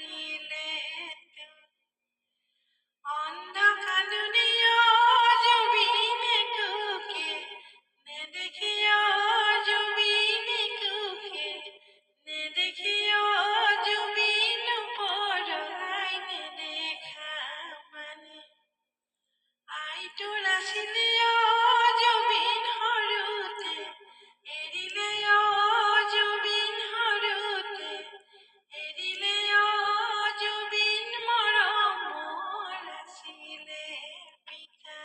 করিলে অন্ধকারুনিও জুবিনে কুকে নে দেখিও জুবিনে কুকে নে দেখিও জুবিন পরলাইনে দেখা মানে আইটো রাখিলেও জুবিন হৰুতে এৰিলেও জুবিন হৰুতে এৰিলেও জুবিন মৰমৰ আছিলে পিতা